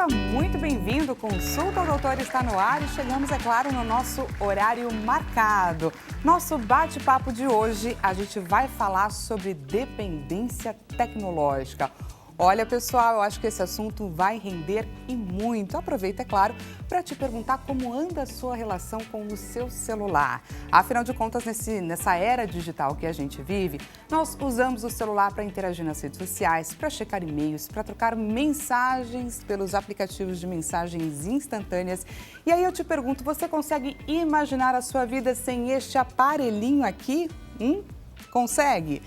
Seja muito bem-vindo, Consulta ao Doutor está no ar e chegamos, é claro, no nosso horário marcado. Nosso bate-papo de hoje, a gente vai falar sobre dependência tecnológica. Olha, pessoal, eu acho que esse assunto vai render e muito. Aproveita, é claro, para te perguntar como anda a sua relação com o seu celular. Afinal de contas, nessa era digital que a gente vive, nós usamos o celular para interagir nas redes sociais, para checar e-mails, para trocar mensagens pelos aplicativos de mensagens instantâneas. E aí eu te pergunto, você consegue imaginar a sua vida sem este aparelhinho aqui? Consegue?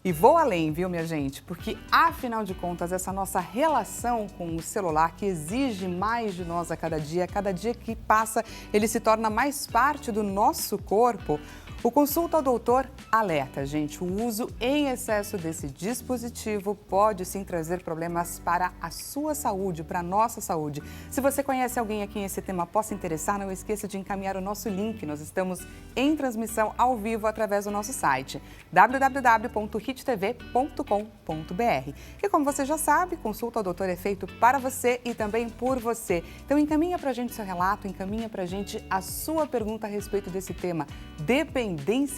E vou além, viu, minha gente? Porque, afinal de contas, essa nossa relação com o celular, que exige mais de nós a cada dia que passa, ele se torna mais parte do nosso corpo. O Consulta ao Doutor alerta, gente, o uso em excesso desse dispositivo pode sim trazer problemas para a sua saúde, para a nossa saúde. Se você conhece alguém a quem esse tema possa interessar, não esqueça de encaminhar o nosso link. Nós estamos em transmissão ao vivo através do nosso site www.hittv.com.br. E como você já sabe, Consulta ao Doutor é feito para você e também por você. Então encaminha pra gente seu relato, encaminha pra gente a sua pergunta a respeito desse tema, dependência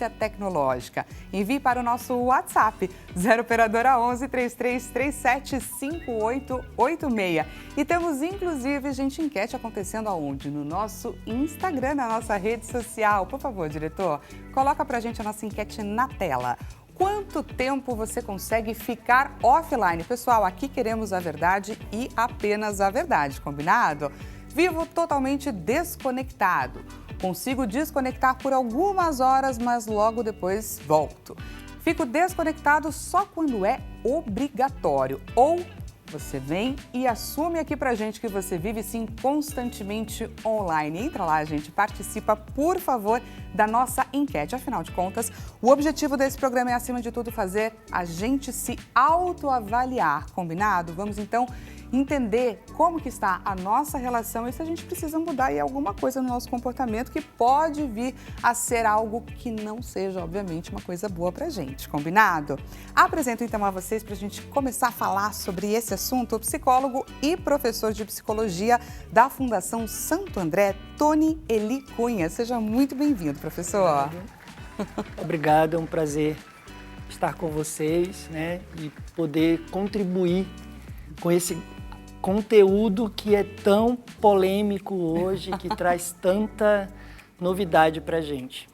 tecnológica. Envie para o nosso WhatsApp, 0 operadora 11 3337 5886. E temos, inclusive, gente, enquete acontecendo aonde? No nosso Instagram, na nossa rede social. Por favor, diretor, coloca pra gente a nossa enquete na tela. Quanto tempo você consegue ficar offline? Pessoal, aqui queremos a verdade e apenas a verdade, combinado? Vivo totalmente desconectado. Consigo desconectar por algumas horas, mas logo depois volto. Fico desconectado só quando é obrigatório. Ou você vem e assume aqui pra gente que você vive sim constantemente online. Entra lá, gente, participa, por favor, da nossa enquete. Afinal de contas, o objetivo desse programa é, acima de tudo, fazer a gente se autoavaliar, combinado? Vamos então entender como que está a nossa relação e se a gente precisa mudar aí alguma coisa no nosso comportamento que pode vir a ser algo que não seja, obviamente, uma coisa boa pra gente, combinado? Apresento então a vocês pra gente começar a falar sobre esse assunto o psicólogo e professor de psicologia da Fundação Santo André, Tony Eli Cunha. Seja muito bem-vindo, professor. Obrigado, é um prazer estar com vocês, né, e poder contribuir com esse conteúdo que é tão polêmico hoje, que traz tanta novidade para a gente.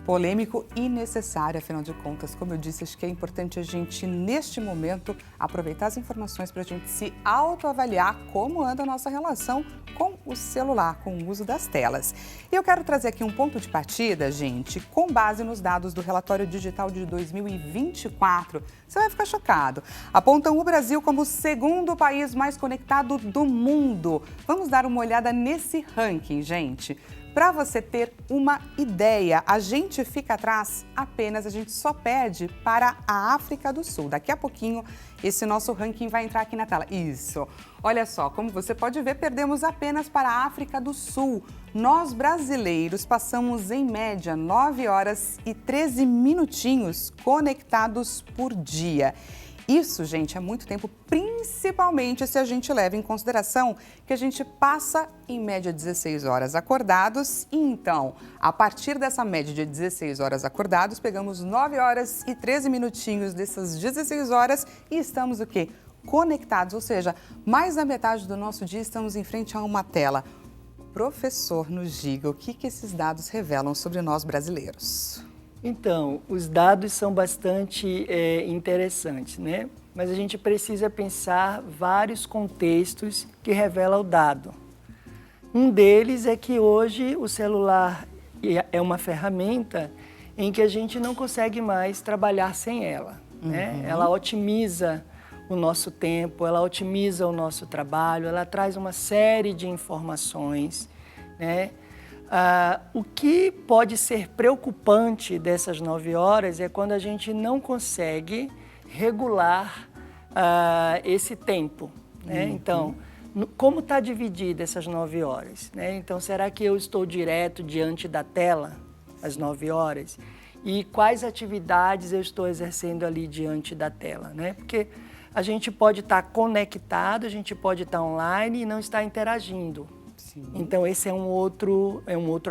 Polêmico e necessário, afinal de contas, como eu disse, acho que é importante a gente, neste momento, aproveitar as informações para a gente se autoavaliar como anda a nossa relação com o celular, com o uso das telas. E eu quero trazer aqui um ponto de partida, gente, com base nos dados do relatório digital de 2024. Você vai ficar chocado. Apontam o Brasil como o segundo país mais conectado do mundo. Vamos dar uma olhada nesse ranking, gente. Para você ter uma ideia, a gente fica atrás apenas, a gente só perde para a África do Sul. Daqui a pouquinho, esse nosso ranking vai entrar aqui na tela. Isso! Olha só, como você pode ver, perdemos apenas para a África do Sul. Nós, brasileiros, passamos em média 9 horas e 13 minutinhos conectados por dia. Isso, gente, é muito tempo, principalmente se a gente leva em consideração que a gente passa, em média, 16 horas acordados. E então, a partir dessa média de 16 horas acordados, pegamos 9 horas e 13 minutinhos dessas 16 horas e estamos o quê? Conectados, ou seja, mais da metade do nosso dia estamos em frente a uma tela. Professor, nos diga o que esses dados revelam sobre nós brasileiros. Então, os dados são bastante interessantes, né? Mas a gente precisa pensar vários contextos que revelam o dado. Um deles é que hoje o celular é uma ferramenta em que a gente não consegue mais trabalhar sem ela, né? Ela otimiza o nosso tempo, ela otimiza o nosso trabalho, ela traz uma série de informações, né? O que pode ser preocupante dessas 9 horas é quando a gente não consegue regular esse tempo, né? Então, como está dividida essas 9 horas? Né? Então, será que eu estou direto diante da tela às 9 horas? E quais atividades eu estou exercendo ali diante da tela? Né? Porque a gente pode estar conectado, a gente pode estar online e não estar interagindo. Sim. Então, esse é um outro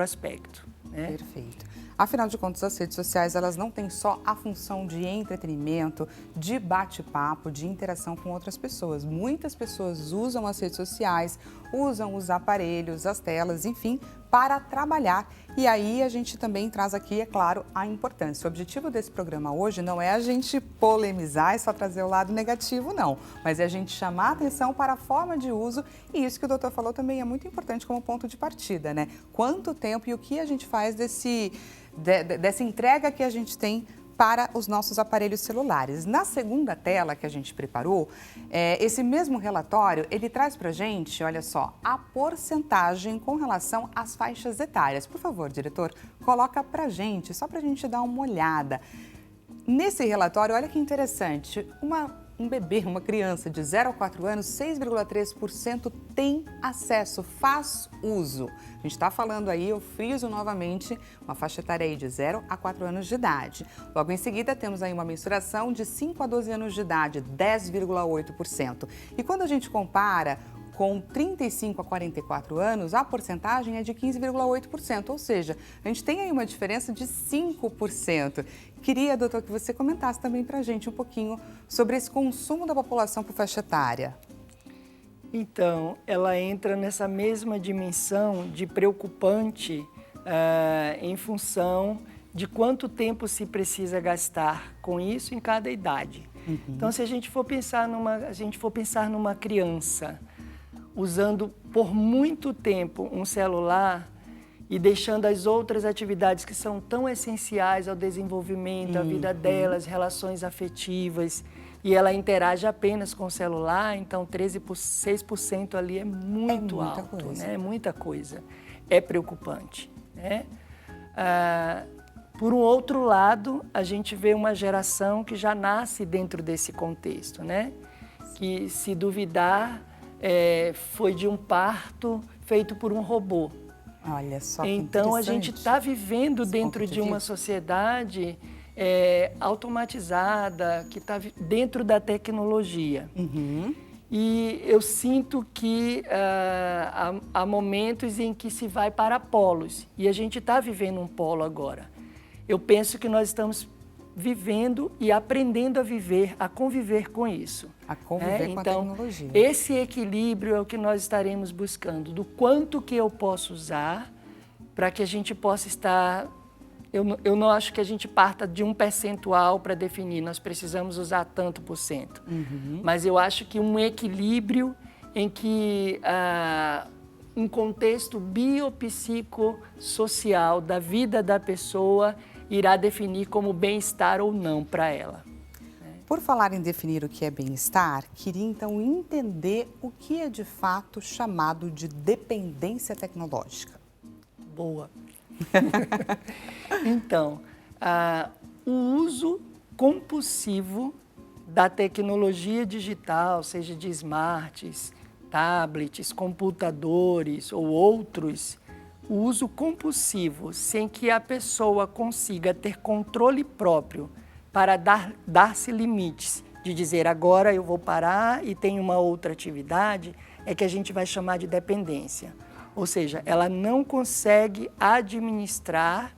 aspecto, né? Perfeito. Afinal de contas, as redes sociais, elas não têm só a função de entretenimento, de bate-papo, de interação com outras pessoas. Muitas pessoas usam as redes sociais, usam os aparelhos, as telas, enfim, para trabalhar. E aí a gente também traz aqui, é claro, a importância. O objetivo desse programa hoje não é a gente polemizar e só trazer o lado negativo, não. Mas é a gente chamar a atenção para a forma de uso, e isso que o doutor falou também é muito importante como ponto de partida, né? Quanto tempo e o que a gente faz dessa entrega que a gente tem para os nossos aparelhos celulares. Na segunda tela que a gente preparou, esse mesmo relatório, ele traz para a gente, olha só, a porcentagem com relação às faixas etárias. Por favor, diretor, coloca para a gente, só para a gente dar uma olhada. Nesse relatório, olha que interessante, um bebê, uma criança de 0 a 4 anos, 6,3% tem acesso, faz uso. A gente está falando aí, eu friso novamente, uma faixa etária aí de 0 a 4 anos de idade. Logo em seguida, temos aí uma mensuração de 5 a 12 anos de idade, 10,8%. E quando a gente compara com 35 a 44 anos, a porcentagem é de 15,8%, ou seja, a gente tem aí uma diferença de 5%. Queria, doutor, que você comentasse também para a gente um pouquinho sobre esse consumo da população por faixa etária. Então, ela entra nessa mesma dimensão de preocupante em função de quanto tempo se precisa gastar com isso em cada idade. Uhum. Então, se a gente for pensar numa criança usando por muito tempo um celular e deixando as outras atividades que são tão essenciais ao desenvolvimento, à vida delas, relações afetivas, e ela interage apenas com o celular, então 6% ali é muito alto, né? É muita coisa. É preocupante, né? Por um outro lado, a gente vê uma geração que já nasce dentro desse contexto, né? Que, se duvidar, foi de um parto feito por um robô. Olha só que então, a gente está vivendo dentro de uma sociedade automatizada, que está dentro da tecnologia. Uhum. E eu sinto que há momentos em que se vai para polos, e a gente está vivendo um polo agora. Eu penso que nós estamos vivendo e aprendendo a viver, a conviver com isso. A conviver com a tecnologia. Esse equilíbrio é o que nós estaremos buscando, do quanto que eu posso usar para que a gente possa estar... Eu não acho que a gente parta de um percentual para definir, nós precisamos usar tanto por cento. Uhum. Mas eu acho que um equilíbrio em que um contexto biopsicossocial da vida da pessoa irá definir como bem-estar ou não para ela. Por falar em definir o que é bem-estar, queria então entender o que é de fato chamado de dependência tecnológica. Boa. Então, o uso compulsivo da tecnologia digital, seja de smarts, tablets, computadores ou outros, o uso compulsivo, sem que a pessoa consiga ter controle próprio para dar-se limites, de dizer agora eu vou parar e tenho uma outra atividade, é que a gente vai chamar de dependência. Ou seja, ela não consegue administrar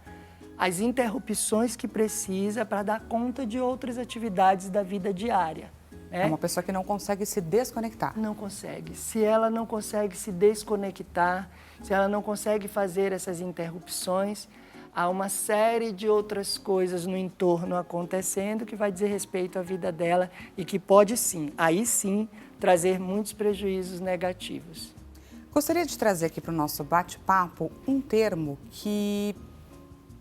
as interrupções que precisa para dar conta de outras atividades da vida diária. É uma pessoa que não consegue se desconectar. Não consegue. Se ela não consegue se desconectar, se ela não consegue fazer essas interrupções, há uma série de outras coisas no entorno acontecendo que vai dizer respeito à vida dela e que pode sim, aí sim, trazer muitos prejuízos negativos. Gostaria de trazer aqui para o nosso bate-papo um termo que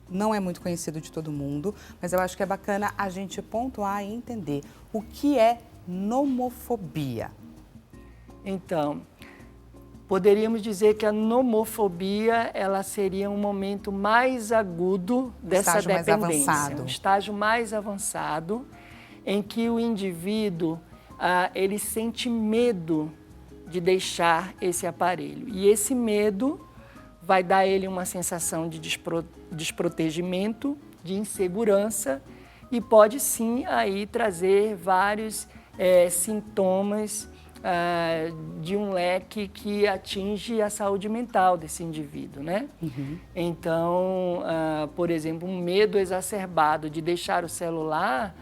não é muito conhecido de todo mundo, mas eu acho que é bacana a gente pontuar e entender o que é nomofobia. Então, poderíamos dizer que a nomofobia ela seria um momento mais agudo dessa dependência, um estágio mais avançado, em que o indivíduo ele sente medo de deixar esse aparelho. E esse medo vai dar a ele uma sensação de desprotegimento, de insegurança e pode sim aí trazer vários sintomas de um leque que atinge a saúde mental desse indivíduo, né? Uhum. Então, por exemplo, um medo exacerbado de deixar o celular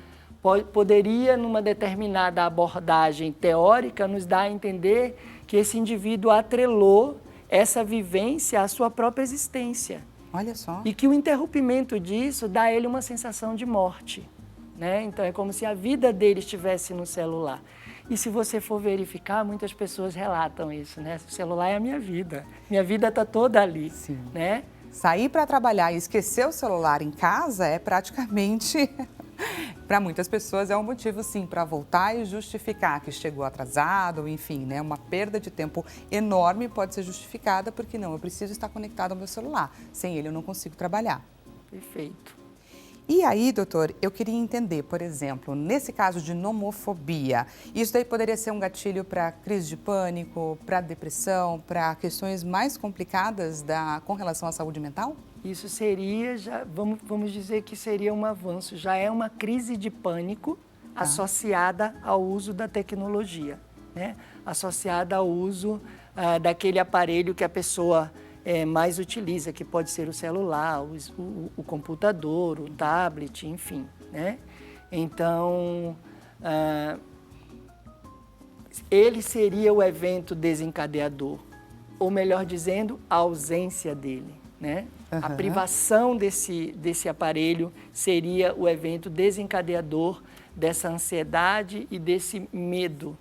poderia, numa determinada abordagem teórica, nos dar a entender que esse indivíduo atrelou essa vivência à sua própria existência. Olha só. E que o interrompimento disso dá a ele uma sensação de morte, né? Então, é como se a vida dele estivesse no celular. E se você for verificar, muitas pessoas relatam isso, né? O celular é a minha vida está toda ali, Sim. né? Sair para trabalhar e esquecer o celular em casa é praticamente, para muitas pessoas, é um motivo, sim, para voltar e justificar que chegou atrasado, enfim, né? Uma perda de tempo enorme pode ser justificada porque, não, eu preciso estar conectado ao meu celular. Sem ele eu não consigo trabalhar. Perfeito. E aí, doutor, eu queria entender, por exemplo, nesse caso de nomofobia, isso daí poderia ser um gatilho para crise de pânico, para depressão, para questões mais complicadas com relação à saúde mental? Isso seria, vamos dizer que seria um avanço, já é uma crise de pânico associada ao uso da tecnologia, né? Associada ao uso daquele aparelho que a pessoa mais utiliza, que pode ser o celular, o computador, o tablet, enfim, né? Então, ele seria o evento desencadeador, ou melhor dizendo, a ausência dele, né? Uhum. A privação desse aparelho seria o evento desencadeador dessa ansiedade e desse medo.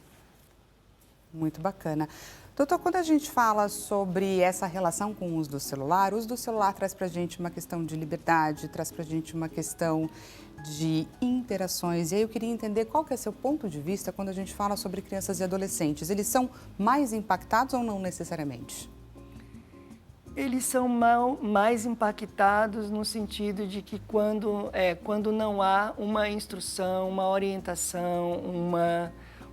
Muito bacana. Doutor, quando a gente fala sobre essa relação com o uso do celular traz para a gente uma questão de liberdade, traz para a gente uma questão de interações. E aí eu queria entender qual que é seu ponto de vista quando a gente fala sobre crianças e adolescentes. Eles são mais impactados ou não necessariamente? Eles são mais impactados no sentido de que quando não há uma instrução, uma orientação,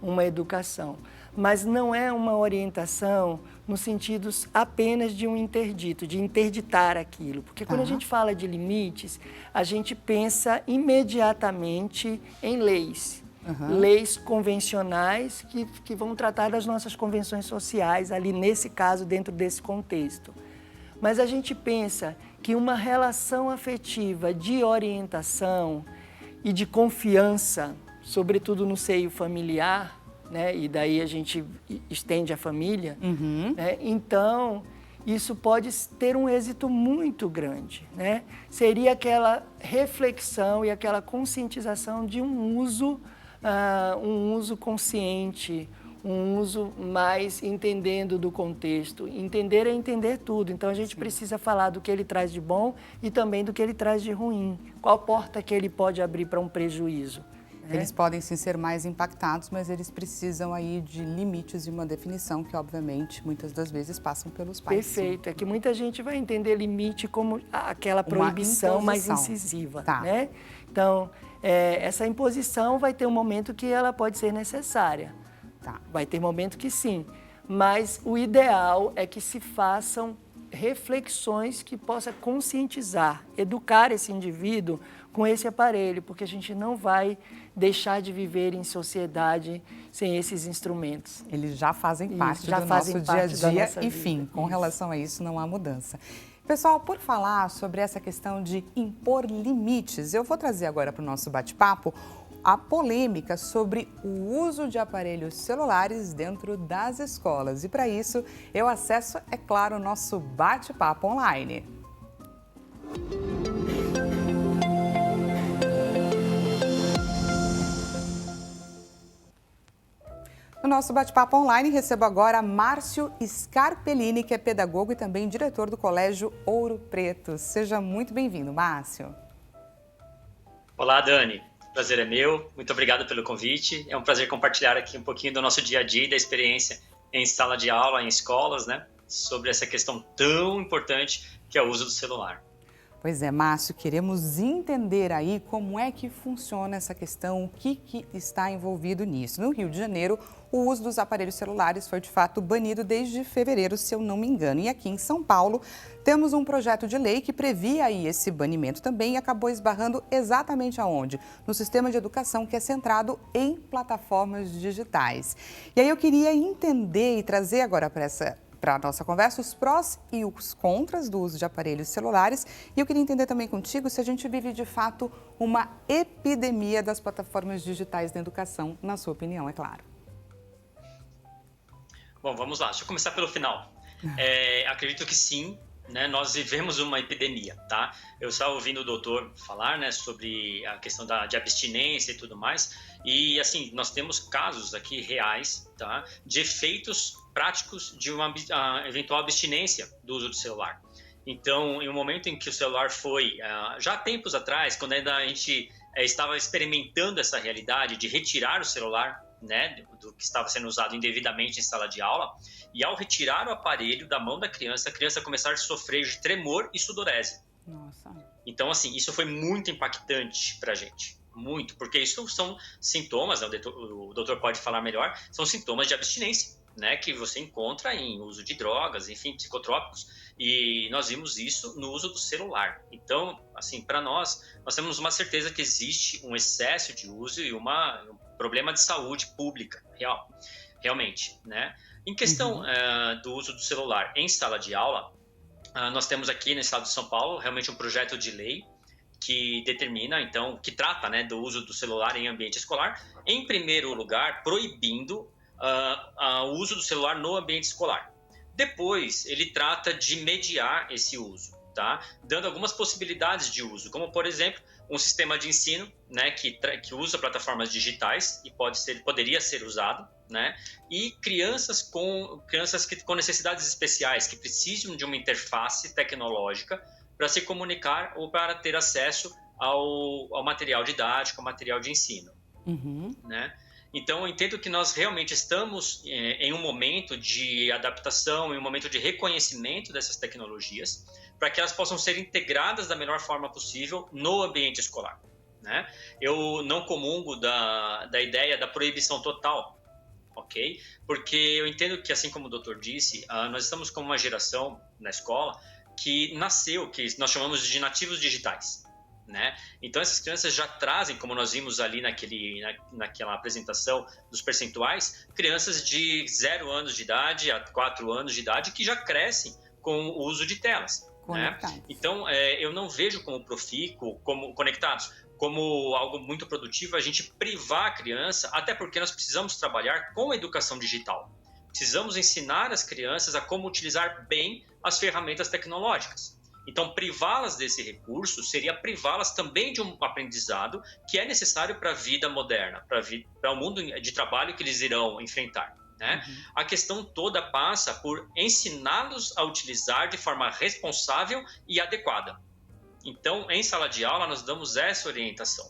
uma educação. Mas não é uma orientação no sentido apenas de um interdito, de interditar aquilo. Porque quando a gente fala de limites, a gente pensa imediatamente em leis. Leis convencionais que vão tratar das nossas convenções sociais, ali nesse caso, dentro desse contexto. Mas a gente pensa que uma relação afetiva de orientação e de confiança, sobretudo no seio familiar, né? E daí a gente estende a família, né? Então, isso pode ter um êxito muito grande, né? Seria aquela reflexão e aquela conscientização de um uso consciente, um uso mais entendendo do contexto. Entender é entender tudo. Então, a gente precisa falar do que ele traz de bom e também do que ele traz de ruim. Qual porta que ele pode abrir para um prejuízo? Eles podem sim ser mais impactados, mas eles precisam aí de limites e uma definição que, obviamente, muitas das vezes passam pelos pais. Perfeito. É que muita gente vai entender limite como aquela proibição mais incisiva, né? Então, essa imposição vai ter um momento que ela pode ser necessária. Vai ter momento que sim, mas o ideal é que se façam reflexões que possam conscientizar, educar esse indivíduo com esse aparelho, porque a gente não vai deixar de viver em sociedade sem esses instrumentos. Eles já fazem parte do nosso dia a dia e, enfim, com relação a isso não há mudança. Pessoal, por falar sobre essa questão de impor limites, eu vou trazer agora para o nosso bate-papo a polêmica sobre o uso de aparelhos celulares dentro das escolas. E para isso, eu acesso, é claro, o nosso bate-papo online. No nosso bate-papo online, recebo agora Márcio Scarpellini, que é pedagogo e também diretor do Colégio Ouro Preto. Seja muito bem-vindo, Márcio. Olá, Dani. O prazer é meu. Muito obrigado pelo convite. É um prazer compartilhar aqui um pouquinho do nosso dia a dia e da experiência em sala de aula, em escolas, né? Sobre essa questão tão importante que é o uso do celular. Pois é, Márcio, queremos entender aí como é que funciona essa questão, o que está envolvido nisso. No Rio de Janeiro, o uso dos aparelhos celulares foi de fato banido desde fevereiro, se eu não me engano. E aqui em São Paulo, temos um projeto de lei que previa aí esse banimento também e acabou esbarrando exatamente aonde? No sistema de educação que é centrado em plataformas digitais. E aí eu queria entender e trazer agora para a nossa conversa os prós e os contras do uso de aparelhos celulares. E eu queria entender também contigo se a gente vive de fato uma epidemia das plataformas digitais na educação, na sua opinião, é claro. Bom, vamos lá. Deixa eu começar pelo final. Acredito que sim, né? Nós vivemos uma epidemia, tá? Eu estava ouvindo o doutor falar, né, sobre a questão de abstinência e tudo mais. E, assim, nós temos casos aqui reais, tá? De efeitos práticos de uma eventual abstinência do uso do celular. Então, em um momento em que o celular foi, já há tempos atrás, quando ainda a gente estava experimentando essa realidade de retirar o celular, né, do que estava sendo usado indevidamente em sala de aula, e ao retirar o aparelho da mão da criança, a criança começar a sofrer de tremor e sudorese. Nossa. Então, assim, isso foi muito impactante para a gente. Muito, porque isso são sintomas, né, o doutor pode falar melhor, são sintomas de abstinência, né, que você encontra em uso de drogas, enfim, psicotrópicos, e nós vimos isso no uso do celular. Então, assim, para nós temos uma certeza que existe um excesso de uso e um problema de saúde pública, realmente, né? Em questão do uso do celular em sala de aula, nós temos aqui no estado de São Paulo realmente um projeto de lei que determina, então, que trata, né, do uso do celular em ambiente escolar, em primeiro lugar, proibindo o uso do celular no ambiente escolar. Depois, ele trata de mediar esse uso, tá? Dando algumas possibilidades de uso, como, por exemplo, um sistema de ensino, né, que usa plataformas digitais e poderia ser usado, né? E crianças com necessidades especiais, que precisam de uma interface tecnológica para se comunicar ou para ter acesso ao material didático, ao material de ensino, né? Então, eu entendo que nós realmente estamos em um momento de adaptação, em um momento de reconhecimento dessas tecnologias, para que elas possam ser integradas da melhor forma possível no ambiente escolar, né? Eu não comungo da ideia da proibição total, ok? Porque eu entendo que, assim como o doutor disse, nós estamos com uma geração na escola que nasceu, que nós chamamos de nativos digitais, né? Então essas crianças já trazem, como nós vimos ali naquela apresentação dos percentuais, crianças de 0 anos de idade a 4 anos de idade que já crescem com o uso de telas, né? Então eu não vejo como profícuo, como conectados, como algo muito produtivo a gente privar a criança, até porque nós precisamos trabalhar com a educação digital. Precisamos ensinar as crianças a como utilizar bem as ferramentas tecnológicas. Então, privá-las desse recurso seria privá-las também de um aprendizado que é necessário para a vida moderna, para o mundo de trabalho que eles irão enfrentar, né? A questão toda passa por ensiná-los a utilizar de forma responsável e adequada. Então, em sala de aula, nós damos essa orientação,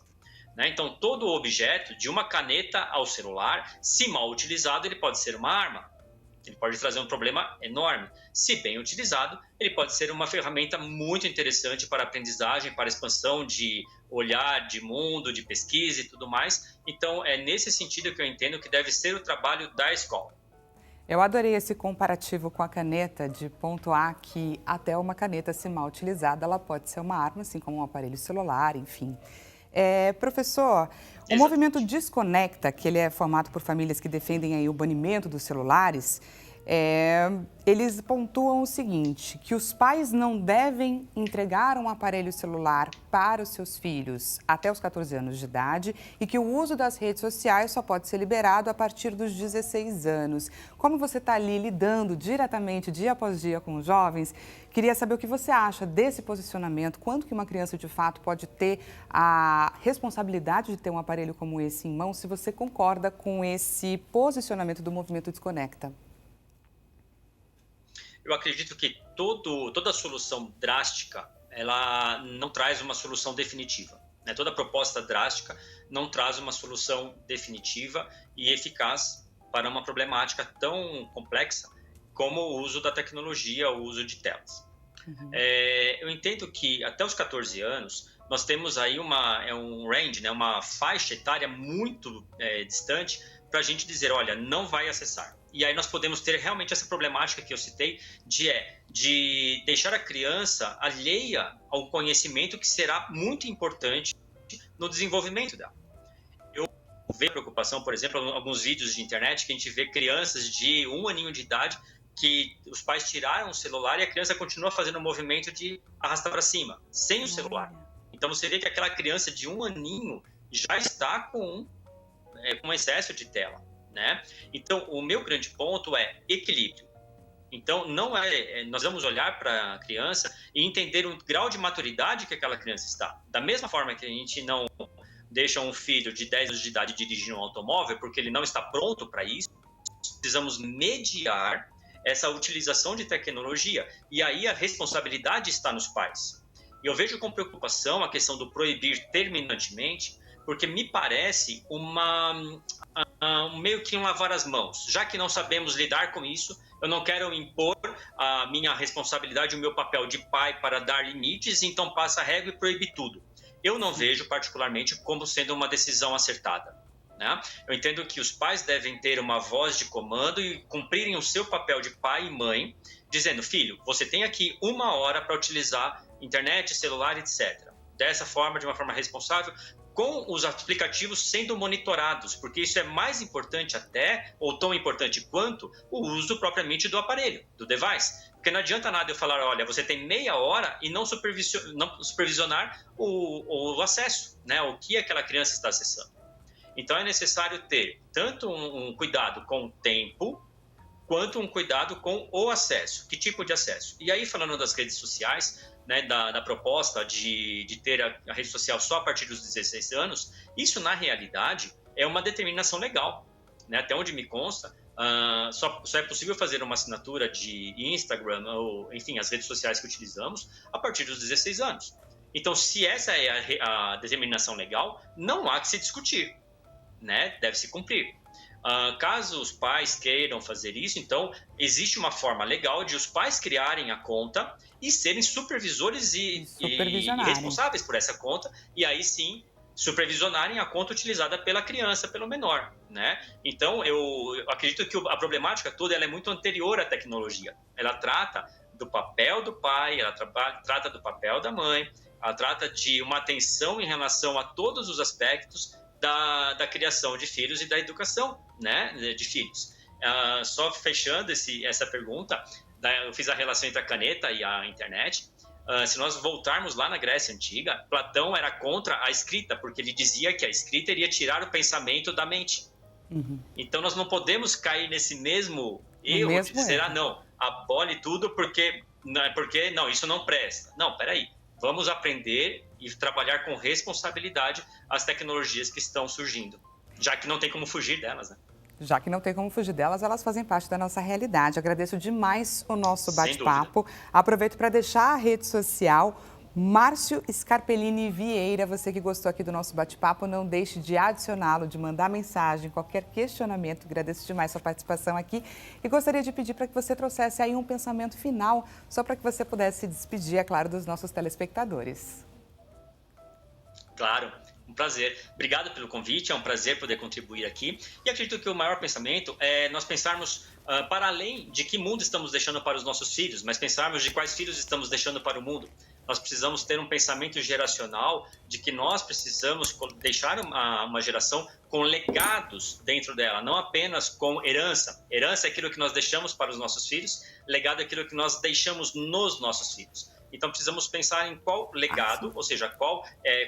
né? Então, todo objeto, de uma caneta ao celular, se mal utilizado, ele pode ser uma arma. Ele pode trazer um problema enorme. Se bem utilizado, ele pode ser uma ferramenta muito interessante para aprendizagem, para expansão de olhar, de mundo, de pesquisa e tudo mais. Então, é nesse sentido que eu entendo que deve ser o trabalho da escola. Eu adorei esse comparativo com a caneta, de pontuar que até uma caneta, se mal utilizada, ela pode ser uma arma, assim como um aparelho celular, enfim. Professor, o movimento Desconecta, que ele é formado por famílias que defendem aí o banimento dos celulares, eles pontuam o seguinte, que os pais não devem entregar um aparelho celular para os seus filhos até os 14 anos de idade e que o uso das redes sociais só pode ser liberado a partir dos 16 anos. Como você está ali lidando diretamente, dia após dia, com os jovens, queria saber o que você acha desse posicionamento, quanto que uma criança de fato pode ter a responsabilidade de ter um aparelho como esse em mãos, se você concorda com esse posicionamento do movimento Desconecta. Eu acredito que toda solução drástica, ela não traz uma solução definitiva, né? Toda proposta drástica não traz uma solução definitiva e eficaz para uma problemática tão complexa como o uso da tecnologia, o uso de telas. Eu entendo que até os 14 anos nós temos aí um range, né, uma faixa etária muito distante para a gente dizer, olha, não vai acessar. E aí nós podemos ter realmente essa problemática que eu citei de deixar a criança alheia ao conhecimento que será muito importante no desenvolvimento dela. Eu vejo preocupação, por exemplo, em alguns vídeos de internet que a gente vê crianças de 1 aninho de idade que os pais tiraram o celular e a criança continua fazendo o movimento de arrastar para cima, sem o celular. Então você vê que aquela criança de 1 aninho já está com excesso de tela, né? Então o meu grande ponto é equilíbrio. Então nós vamos olhar para a criança e entender o grau de maturidade que aquela criança está. Da mesma forma que a gente não deixa um filho de 10 anos de idade dirigir um automóvel porque ele não está pronto para isso, precisamos mediar essa utilização de tecnologia. E aí a responsabilidade está nos pais. E eu vejo com preocupação a questão do proibir terminantemente, porque me parece meio que um lavar as mãos. Já que não sabemos lidar com isso, eu não quero impor a minha responsabilidade, o meu papel de pai para dar limites, então passa a régua e proíbe tudo. Eu não vejo particularmente como sendo uma decisão acertada, né? Eu entendo que os pais devem ter uma voz de comando e cumprirem o seu papel de pai e mãe, dizendo, filho, você tem aqui 1 hora para utilizar internet, celular, etc. Dessa forma, de uma forma responsável, com os aplicativos sendo monitorados, porque isso é mais importante até, ou tão importante quanto, o uso propriamente do aparelho, do device. Porque não adianta nada eu falar, olha, você tem meia hora e não supervisionar o acesso, né? O que aquela criança está acessando. Então é necessário ter tanto um cuidado com o tempo, quanto um cuidado com o acesso. Que tipo de acesso? E aí, falando das redes sociais, né, da proposta de ter a rede social só a partir dos 16 anos, isso, na realidade, é uma determinação legal, né? Até onde me consta, só é possível fazer uma assinatura de Instagram, ou, enfim, as redes sociais que utilizamos, a partir dos 16 anos. Então, se essa é a determinação legal, não há que se discutir, né? Deve se cumprir. Caso os pais queiram fazer isso, então existe uma forma legal de os pais criarem a conta e serem supervisores e responsáveis por essa conta, e aí sim supervisionarem a conta utilizada pela criança, pelo menor, né? Então eu acredito que a problemática toda ela é muito anterior à tecnologia. Ela trata do papel do pai, ela trata do papel da mãe, ela trata de uma atenção em relação a todos os aspectos da criação de filhos e da educação, né, de filhos. Só fechando essa pergunta, eu fiz a relação entre a caneta e a internet. Se nós voltarmos lá na Grécia Antiga, Platão era contra a escrita, porque ele dizia que a escrita iria tirar o pensamento da mente. Então nós não podemos cair nesse mesmo erro de dizer, não, abole tudo porque não, isso não presta. Não, peraí, vamos aprender e trabalhar com responsabilidade as tecnologias que estão surgindo, já que não tem como fugir delas, né? Já que não tem como fugir delas, elas fazem parte da nossa realidade. Agradeço demais o nosso bate-papo. Aproveito para deixar a rede social. Márcio Scarpellini Vieira, você que gostou aqui do nosso bate-papo, não deixe de adicioná-lo, de mandar mensagem, qualquer questionamento. Agradeço demais sua participação aqui e gostaria de pedir para que você trouxesse aí um pensamento final, só para que você pudesse se despedir, é claro, dos nossos telespectadores. Claro, um prazer. Obrigado pelo convite, é um prazer poder contribuir aqui. E acredito que o maior pensamento é nós pensarmos para além de que mundo estamos deixando para os nossos filhos, mas pensarmos de quais filhos estamos deixando para o mundo. Nós precisamos ter um pensamento geracional de que nós precisamos deixar uma geração com legados dentro dela, não apenas com herança. Herança é aquilo que nós deixamos para os nossos filhos, legado é aquilo que nós deixamos nos nossos filhos. Então, precisamos pensar em qual legado, ou seja,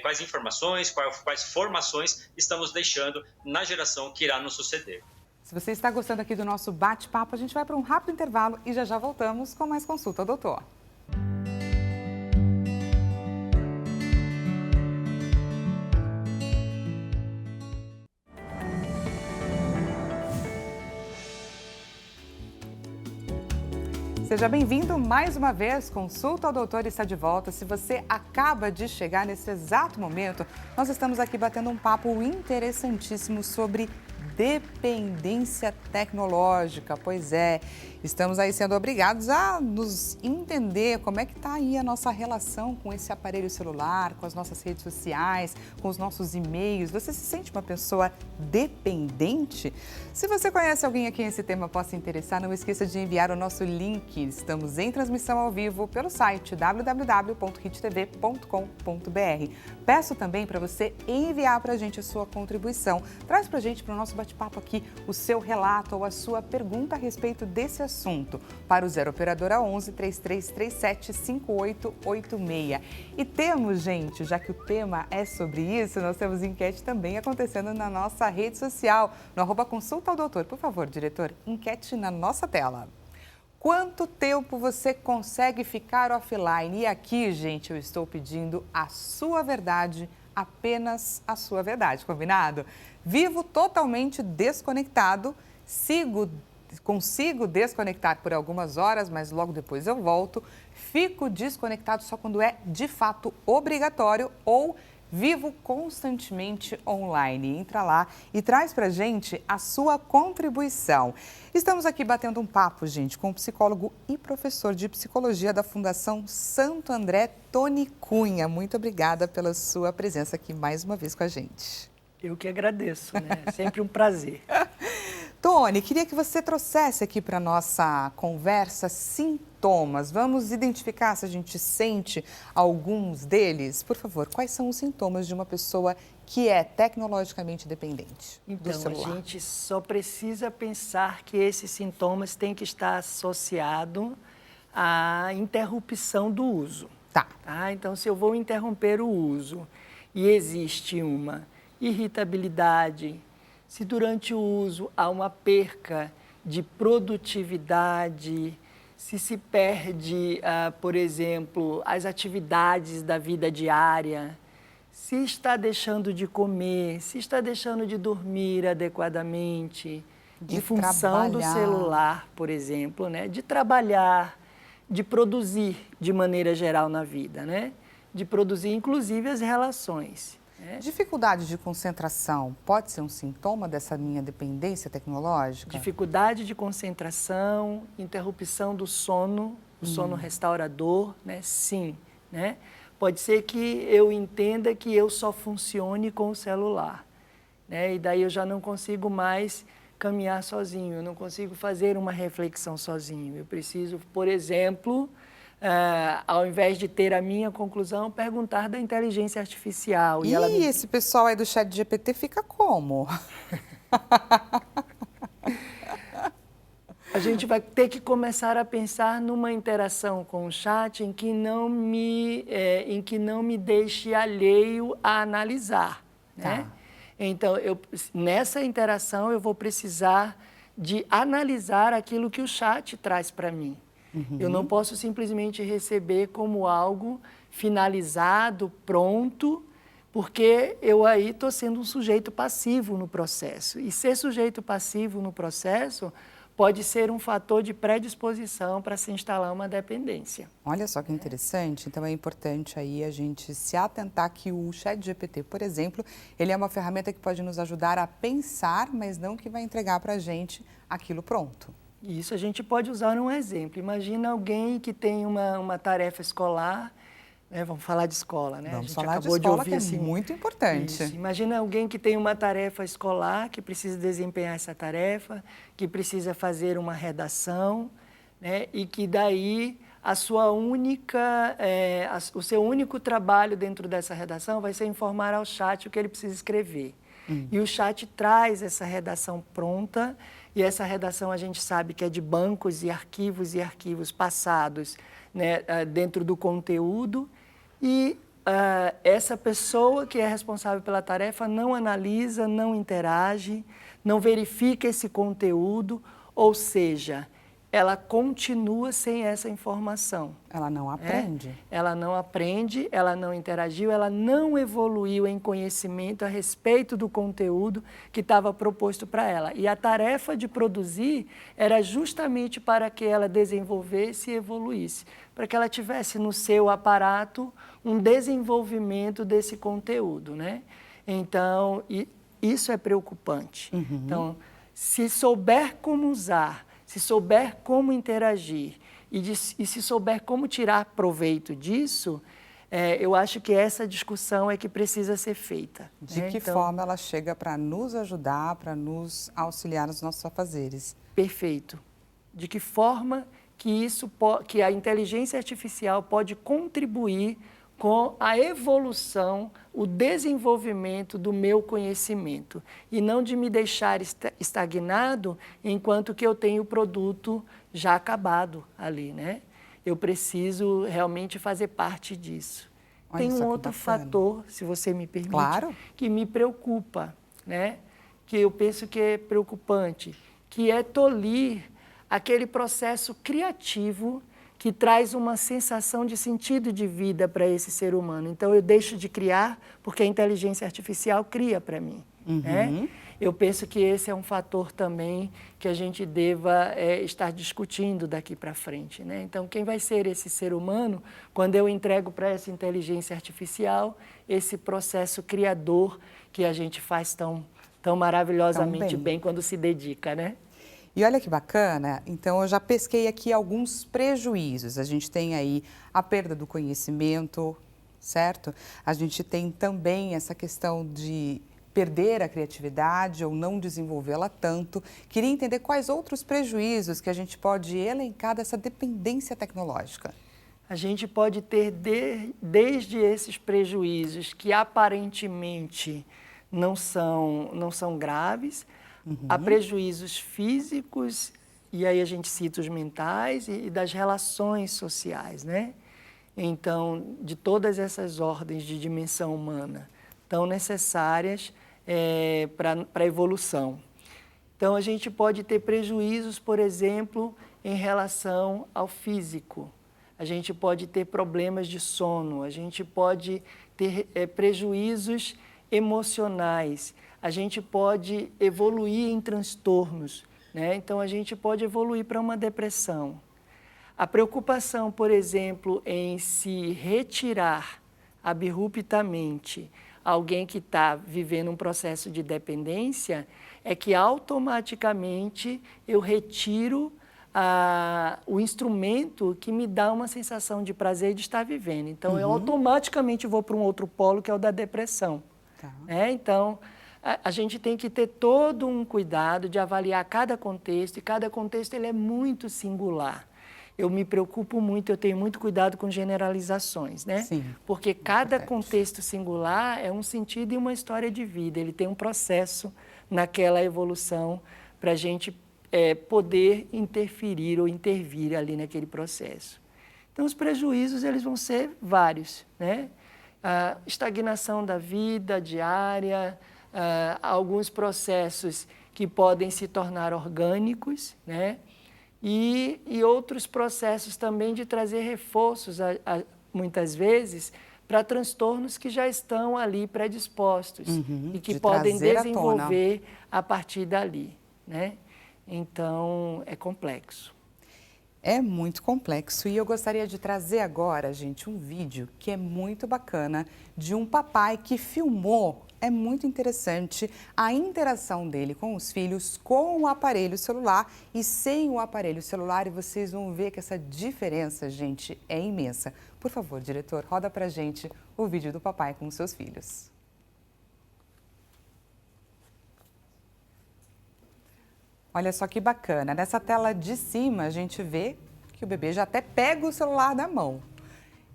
quais informações, quais formações estamos deixando na geração que irá nos suceder. Se você está gostando aqui do nosso bate-papo, a gente vai para um rápido intervalo e já voltamos com mais Consulta ao Doutor. Seja bem-vindo mais uma vez, Consulta ao Doutor está de volta. Se você acaba de chegar nesse exato momento, nós estamos aqui batendo um papo interessantíssimo sobre dependência tecnológica. Pois é, estamos aí sendo obrigados a nos entender como é que está aí a nossa relação com esse aparelho celular, com as nossas redes sociais, com os nossos e-mails. Você se sente uma pessoa dependente? Se você conhece alguém a quem esse tema possa interessar, não esqueça de enviar o nosso link. Estamos em transmissão ao vivo pelo site www.hittv.com.br. Peço também para você enviar para a gente a sua contribuição. Traz para a gente, para o nosso bate-papo aqui, o seu relato ou a sua pergunta a respeito desse assunto para o 0 Operadora 11 3337 5886. E temos, gente, já que o tema é sobre isso, nós temos enquete também acontecendo na nossa rede social, no @Consulta ao Doutor. Por favor, diretor, enquete na nossa tela. Quanto tempo você consegue ficar offline? E aqui, gente, eu estou pedindo a sua verdade, apenas a sua verdade, combinado? Vivo totalmente desconectado, consigo desconectar por algumas horas, mas logo depois eu volto. Fico desconectado só quando é de fato obrigatório ou vivo constantemente online. Entra lá e traz pra gente a sua contribuição. Estamos aqui batendo um papo, gente, com o psicólogo e professor de psicologia da Fundação Santo André, Tony Cunha. Muito obrigada pela sua presença aqui mais uma vez com a gente. Eu que agradeço, né? É sempre um prazer. Tony, queria que você trouxesse aqui para a nossa conversa sintomas. Vamos identificar se a gente sente alguns deles. Por favor, quais são os sintomas de uma pessoa que é tecnologicamente dependente do celular? A gente só precisa pensar que esses sintomas têm que estar associados à interrupção do uso. Tá. Então, se eu vou interromper o uso e existe uma irritabilidade, se durante o uso há uma perca de produtividade, se perde, por exemplo, as atividades da vida diária, se está deixando de comer, se está deixando de dormir adequadamente, em função do celular, por exemplo, né? De trabalhar, de produzir de maneira geral na vida, né? De produzir, inclusive, as relações. Dificuldade de concentração pode ser um sintoma dessa minha dependência tecnológica? Dificuldade de concentração, interrupção do sono, o sono restaurador, né? Sim, né? Pode ser que eu entenda que eu só funcione com o celular, né? E daí eu já não consigo mais caminhar sozinho, eu não consigo fazer uma reflexão sozinho. Eu preciso, por exemplo, ao invés de ter a minha conclusão, perguntar da inteligência artificial. E esse pessoal aí do ChatGPT fica como? A gente vai ter que começar a pensar numa interação com o chat em que não me deixe alheio a analisar, né? Tá. Então, nessa interação, eu vou precisar de analisar aquilo que o chat traz para mim. Eu não posso simplesmente receber como algo finalizado, pronto, porque eu aí estou sendo um sujeito passivo no processo. E ser sujeito passivo no processo pode ser um fator de predisposição para se instalar uma dependência. Olha só que interessante. Então é importante aí a gente se atentar que o ChatGPT, por exemplo, ele é uma ferramenta que pode nos ajudar a pensar, mas não que vai entregar para a gente aquilo pronto. Isso a gente pode usar um exemplo. Imagina alguém que tem uma tarefa escolar, né? Vamos falar de escola, né? Vamos falar de escola, que é muito importante. Isso. Imagina alguém que tem uma tarefa escolar, que precisa desempenhar essa tarefa, que precisa fazer uma redação, né? E que daí o seu único trabalho dentro dessa redação vai ser informar ao chat o que ele precisa escrever. E o chat traz essa redação pronta, e essa redação a gente sabe que é de bancos e arquivos passados, né, dentro do conteúdo, e essa pessoa que é responsável pela tarefa não analisa, não interage, não verifica esse conteúdo, ou seja, ela continua sem essa informação. Ela não aprende. Ela não aprende, ela não interagiu, ela não evoluiu em conhecimento a respeito do conteúdo que estava proposto para ela. E a tarefa de produzir era justamente para que ela desenvolvesse e evoluísse, para que ela tivesse no seu aparato um desenvolvimento desse conteúdo, né? Então, Isso é preocupante. Então, se souber como usar, se souber como interagir e se souber como tirar proveito disso, eu acho que essa discussão é que precisa ser feita. De que forma ela chega para nos ajudar, para nos auxiliar nos nossos afazeres? Perfeito. De que forma que a inteligência artificial pode contribuir com a evolução, o desenvolvimento do meu conhecimento e não de me deixar estagnado enquanto que eu tenho o produto já acabado ali, né? Eu preciso realmente fazer parte disso. Olha, tem um outro fator, se você me permite, que me preocupa, né? Que eu penso que é preocupante, que é tolir aquele processo criativo que traz uma sensação de sentido de vida para esse ser humano. Então, eu deixo de criar porque a inteligência artificial cria para mim. Né? Eu penso que esse é um fator também que a gente deva estar discutindo daqui para frente. Né? Então, quem vai ser esse ser humano quando eu entrego para essa inteligência artificial esse processo criador que a gente faz tão maravilhosamente bem quando se dedica, né? E olha que bacana, então eu já pesquei aqui alguns prejuízos. A gente tem aí a perda do conhecimento, certo? A gente tem também essa questão de perder a criatividade ou não desenvolvê-la tanto. Queria entender quais outros prejuízos que a gente pode elencar dessa dependência tecnológica. A gente pode ter desde esses prejuízos que aparentemente não são graves, há prejuízos físicos, e aí a gente cita os mentais e das relações sociais, né? Então, de todas essas ordens de dimensão humana, tão necessárias para a evolução. Então, a gente pode ter prejuízos, por exemplo, em relação ao físico. A gente pode ter problemas de sono, a gente pode ter prejuízos emocionais, a gente pode evoluir em transtornos, né? Então, a gente pode evoluir para uma depressão. A preocupação, por exemplo, em se retirar abruptamente alguém que está vivendo um processo de dependência é que automaticamente eu retiro o instrumento que me dá uma sensação de prazer de estar vivendo. Então, eu automaticamente vou para um outro polo, que é o da depressão. Então, a gente tem que ter todo um cuidado de avaliar cada contexto, e cada contexto ele é muito singular. Eu me preocupo muito, eu tenho muito cuidado com generalizações, né? Sim, porque cada contexto singular é um sentido e uma história de vida, ele tem um processo naquela evolução para a gente poder interferir ou intervir ali naquele processo. Então, os prejuízos eles vão ser vários, né? A estagnação da vida diária, alguns processos que podem se tornar orgânicos, né? E outros processos também de trazer reforços, muitas vezes, para transtornos que já estão ali predispostos e que podem desenvolver a partir dali, né? Então, é complexo. É muito complexo e eu gostaria de trazer agora, gente, um vídeo que é muito bacana de um papai que filmou. É muito interessante a interação dele com os filhos, com o aparelho celular e sem o aparelho celular. E vocês vão ver que essa diferença, gente, é imensa. Por favor, diretor, roda pra gente o vídeo do papai com os seus filhos. Olha só que bacana, nessa tela de cima a gente vê que o bebê já até pega o celular na mão.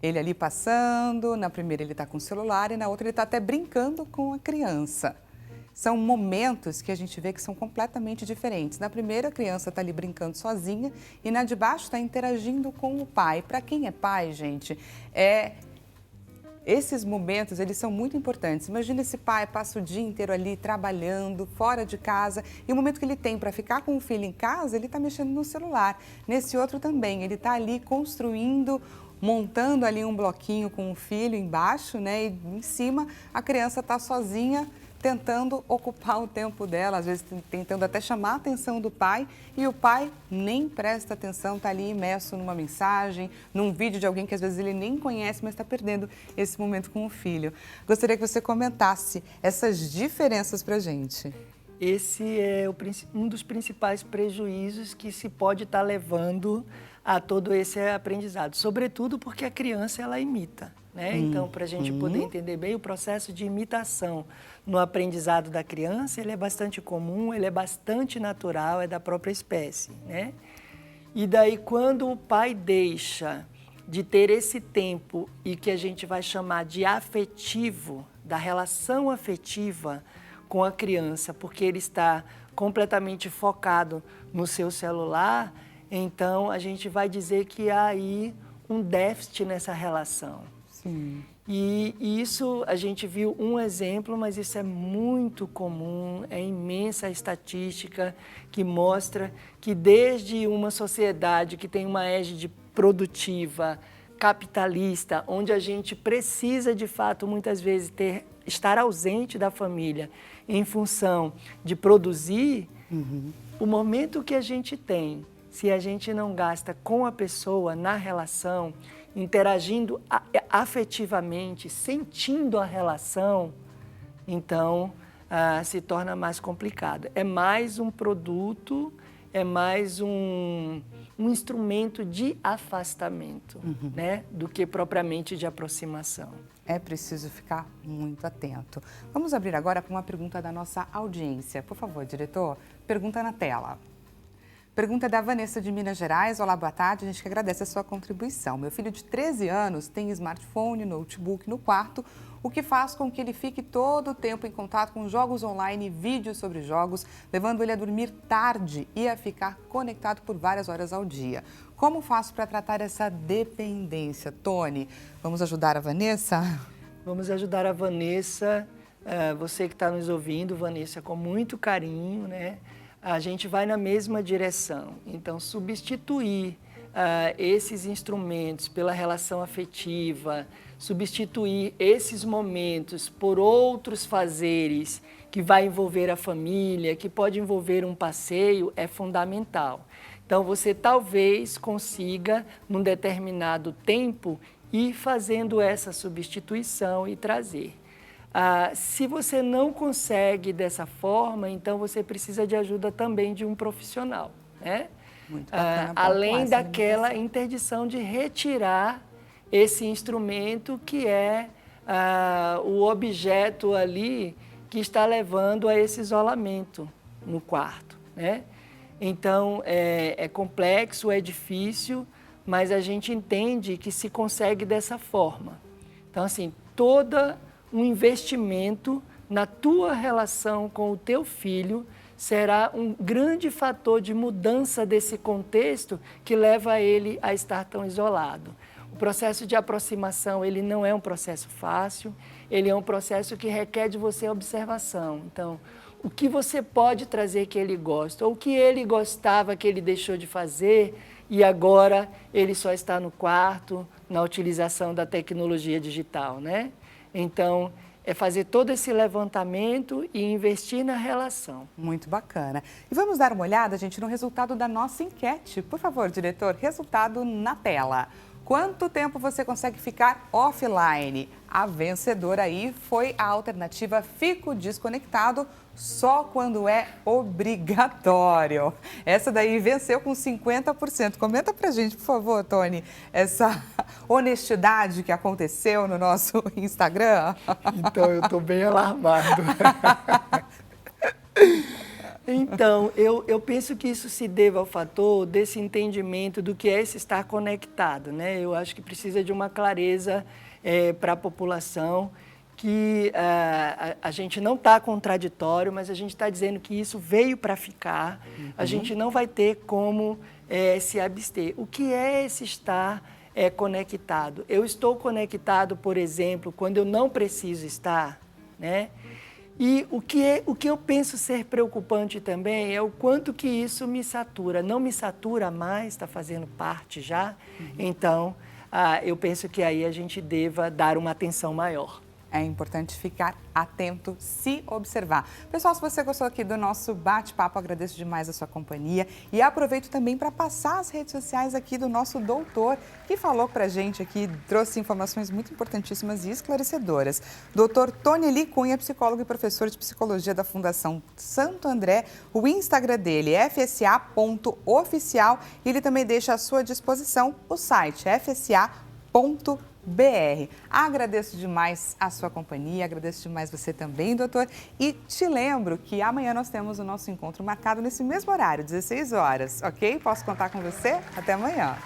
Ele ali passando, na primeira ele está com o celular e na outra ele está até brincando com a criança. São momentos que a gente vê que são completamente diferentes. Na primeira a criança está ali brincando sozinha e na de baixo está interagindo com o pai. Para quem é pai, gente, esses momentos, eles são muito importantes. Imagina esse pai passa o dia inteiro ali trabalhando, fora de casa, e o momento que ele tem para ficar com o filho em casa, ele está mexendo no celular. Nesse outro também, ele está ali construindo, montando ali um bloquinho com o filho embaixo, né? E em cima a criança está sozinha tentando ocupar o tempo dela, às vezes tentando até chamar a atenção do pai, e o pai nem presta atenção, está ali imerso numa mensagem, num vídeo de alguém que às vezes ele nem conhece, mas está perdendo esse momento com o filho. Gostaria que você comentasse essas diferenças para a gente. Esse é um dos principais prejuízos que se pode estar levando a todo esse aprendizado, sobretudo porque a criança ela imita, né? Então, para a gente poder entender bem o processo de imitação no aprendizado da criança, ele é bastante comum, ele é bastante natural, é da própria espécie, né? E daí, quando o pai deixa de ter esse tempo e que a gente vai chamar de afetivo, da relação afetiva com a criança, porque ele está completamente focado no seu celular, então a gente vai dizer que há aí um déficit nessa relação. Sim. E isso a gente viu um exemplo, mas isso é muito comum, é imensa a estatística que mostra que desde uma sociedade que tem uma égide produtiva, capitalista, onde a gente precisa de fato muitas vezes estar ausente da família em função de produzir, o momento que a gente tem, se a gente não gasta com a pessoa na relação, interagindo afetivamente, sentindo a relação, então se torna mais complicado. É mais um produto, é mais um instrumento de afastamento, né, do que propriamente de aproximação. É preciso ficar muito atento. Vamos abrir agora para uma pergunta da nossa audiência. Por favor, diretor, pergunta na tela. Pergunta da Vanessa de Minas Gerais. Olá, boa tarde. A gente que agradece a sua contribuição. Meu filho de 13 anos tem smartphone, notebook no quarto, o que faz com que ele fique todo o tempo em contato com jogos online e vídeos sobre jogos, levando ele a dormir tarde e a ficar conectado por várias horas ao dia. Como faço para tratar essa dependência? Tony, vamos ajudar a Vanessa? Vamos ajudar a Vanessa, você que está nos ouvindo, Vanessa, com muito carinho, né? A gente vai na mesma direção. Então, substituir esses instrumentos pela relação afetiva, substituir esses momentos por outros fazeres que vai envolver a família, que pode envolver um passeio, é fundamental. Então, você talvez consiga, num determinado tempo, ir fazendo essa substituição e trazer. Se você não consegue dessa forma, então você precisa de ajuda também de um profissional, né? Muito bacana, além daquela interdição de retirar esse instrumento que é o objeto ali que está levando a esse isolamento no quarto, né? Então, é complexo, é difícil, mas a gente entende que se consegue dessa forma. Então, assim, um investimento na tua relação com o teu filho será um grande fator de mudança desse contexto que leva ele a estar tão isolado. O processo de aproximação, ele não é um processo fácil, ele é um processo que requer de você observação. Então, o que você pode trazer que ele gosta, ou o que ele gostava que ele deixou de fazer e agora ele só está no quarto, na utilização da tecnologia digital, né? Então, é fazer todo esse levantamento e investir na relação. Muito bacana. E vamos dar uma olhada, gente, no resultado da nossa enquete. Por favor, diretor, resultado na tela. Quanto tempo você consegue ficar offline? A vencedora aí foi a alternativa Fico Desconectado só quando é obrigatório. Essa daí venceu com 50%. Comenta pra gente, por favor, Tony, essa honestidade que aconteceu no nosso Instagram. Então, eu estou bem alarmado. Então, eu penso que isso se deva ao fator desse entendimento do que é esse estar conectado, né? Eu acho que precisa de uma clareza para a população, que a gente não está contraditório, mas a gente está dizendo que isso veio para ficar, a gente não vai ter como se abster. O que é esse estar conectado? Eu estou conectado, por exemplo, quando eu não preciso estar, né? E o que eu penso ser preocupante também é o quanto que isso me satura. Não me satura mais, está fazendo parte já. Então, eu penso que aí a gente deva dar uma atenção maior. É importante ficar atento, se observar. Pessoal, se você gostou aqui do nosso bate-papo, agradeço demais a sua companhia e aproveito também para passar as redes sociais aqui do nosso doutor, que falou pra gente aqui, trouxe informações muito importantíssimas e esclarecedoras. Doutor Toneli Cunha, psicólogo e professor de psicologia da Fundação Santo André. O Instagram dele é fsa.oficial e ele também deixa à sua disposição o site fsa.br. Agradeço demais a sua companhia, agradeço demais você também, doutor. E te lembro que amanhã nós temos o nosso encontro marcado nesse mesmo horário, 16 horas, ok? Posso contar com você? Até amanhã.